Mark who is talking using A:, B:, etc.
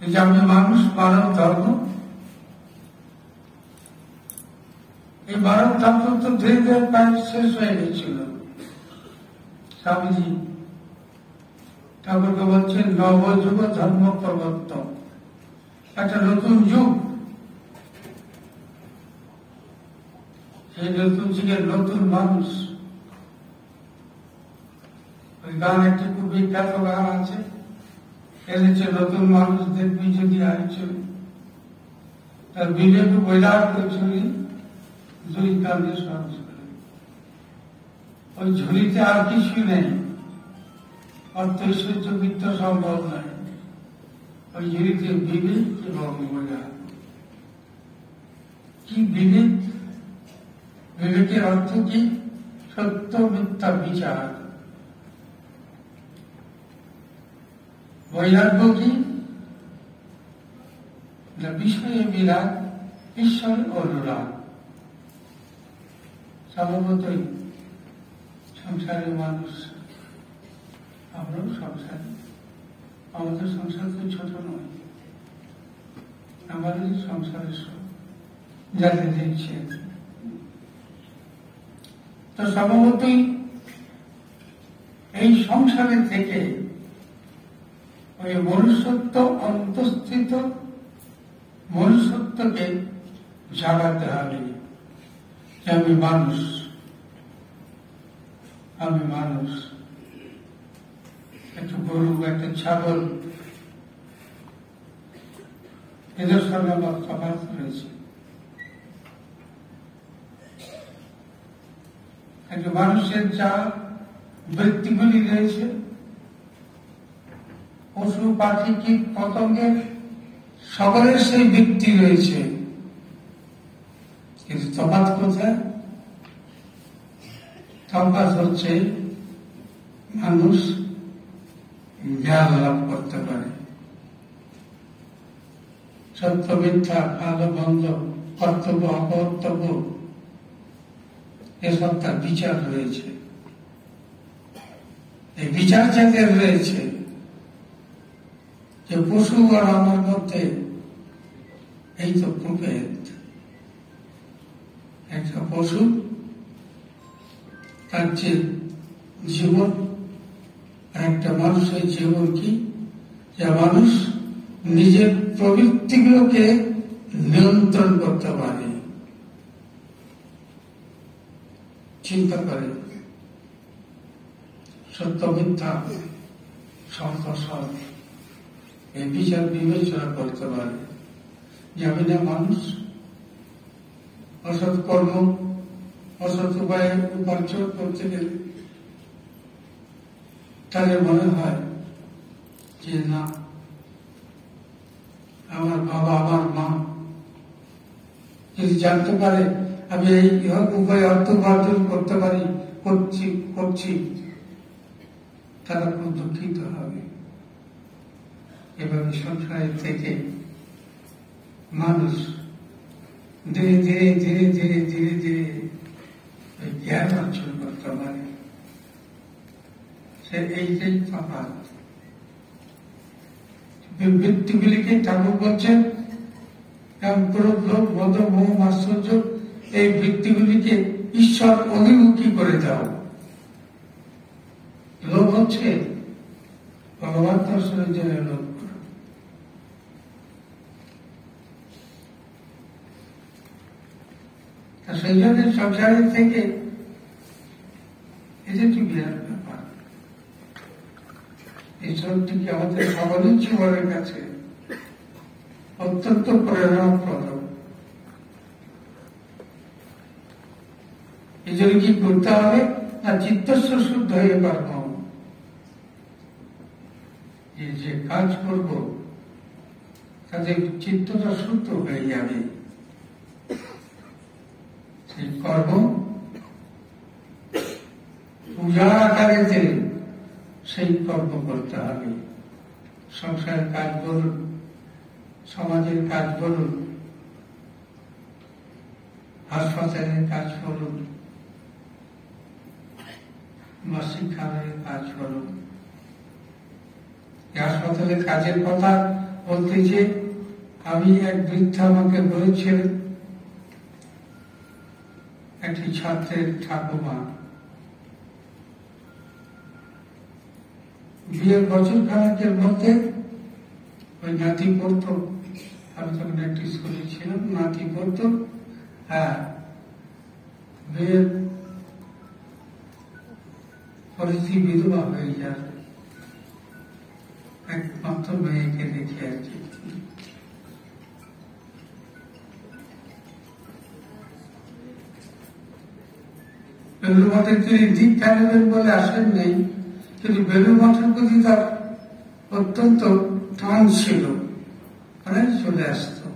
A: এই যে আমি মানুষ, মানব ধর্ম, এই মানব ধর্ম তো ধীরে ধীরে প্রায় শেষ হয়ে গেছিল। স্বামীজি ঠাকুরকে বলছেন নবযুগ ধর্ম প্রবর্তন, একটা নতুন যুগ। এই নতুন যুগের নতুন মানুষ। ওই গান একটা খুব বিখ্যাত গান আছে, এনেছে নতুন মানুষ দেখবি যদি আইছিল, তার বিবেক বৈরাগ করেছিলি দুই কান্দে সহজ করে। ওই ঝুলিতে আর কিছু নেই, অর্থ ঐশ্বর্য বিত্ত সম্ভব নয়। ওই ঝুলিতে বিবেক এবং বৈরাগ। কি বিবেক? বিবেকের অর্থ কি? সত্য মিথ্যা বিচার। বৈরাগ্য কি? বিষয়ে বিরাগ, ঈশ্বর অনুরাগ। স্বভাবতই সংসারের মানুষ, আমরাও সংসারী। আমাদের সংসার তো ছোট নয়, আমাদের সংসারের সব যাতে দেখছে। তো স্বভাবতই এই সংসারে থেকে ওই মনুষ্যত্ব, অন্তঃস্থিত মনুষ্যত্বকে জাগাতে হবে যে আমি মানুষ, আমি মানুষ। একটা গরু, একটা ছাগল, এদের সঙ্গে আমার তফাৎ রয়েছে। একটা মানুষের যা বৃত্তিগুলি রয়েছে, পশু পাখি কীট পতঙ্গের সকলের সেই বৃত্তি রয়েছে, কিন্তু তফাৎ কোথায়? তফাৎ হচ্ছে মানুষ জ্ঞান লাভ করতে পারে, সত্য মিথ্যা, ভালো মন্দ, কর্তব্য অকর্তব্য, এসব তার বিচার রয়েছে। এই বিচার যাদের রয়েছে, যে পশু আর আমার মধ্যে এই তো প্রভেদ। একটা পশু তার যে জীবন, একটা মানুষের জীবন কি? যে মানুষ নিজের প্রবৃত্তিগুলোকে নিয়ন্ত্রণ করতে পারে, চিন্তা করে, সত্য মিথ্যা, সৎ অসৎ, এই বিচার বিবেচনা করতে পারে। যে আমি না মানুষ, অসৎ কর্ম, অসৎ উপায়ে উপার্জন করতে গেলে তাদের মনে হয় যে না, আমার বাবা, আমার মা যদি জানতে পারে আমি এই উপায়ে অর্থ উপার্জন করতে পারি, করছি, তারা খুব দুঃখিত হবে। এভাবে সংসারের থেকে মানুষ ধীরে ধীরে ধীরে ধীরে ধীরে ধীরে জ্ঞান অর্জন করতে পারে। সে এইটাই তফাৎ। বৃত্তিগুলিকে ঠাকুর বলছেন ক্রোধ, লোভ, মদ, মোহ, আশ্চর্য, এই বৃত্তিগুলিকে ঈশ্বর অভিমুখী করে দাও। লোভ হচ্ছে ভগবান দর্শনের জন্য লোভ। সেই জন্য সংসারের থেকে এটা একটি বিরাট ব্যাপার। এই সবটিকে আমাদের সকলের জীবনের কাছে অত্যন্ত প্রেরণাপ্রদ। এই জন্য কি করতে হবে না, চিত্তস্ব শুদ্ধ হয়ে পারব। যে কাজ করব তাতে চিত্তটা শুদ্ধ হয়ে যাবে। সেই কর্ম পূজা আকারে সেই কর্ম করতে হবে। সংসারের কাজ বলুন, সমাজের কাজ বলুন, হাসপাতালের কাজ বলুন, বা শিক্ষালয়ের কাজ বলুন। হাসপাতালের কাজের কথা বলতে যে আমি এক বৃদ্ধা আমাকে বলেছিলেন, একটি ছাত্রের ঠাকুমা বিয়ের বছর খানেকের মধ্যে ওই নাতি পড়তো, আমি তখন একটি স্কুলে ছিলাম, নাতি পড়তো, হ্যাঁ বিয়ের পরিস্থিতি বিধবা হয়ে যায়, একমাত্র মেয়েকে দেখে আর কি। বেলুর মঠের তিনি দীক্ষা নেবেন বলে আসেন নেই, কিন্তু বেলুর মঠের প্রতি তার অত্যন্ত টান ছিল, চলে আসতো।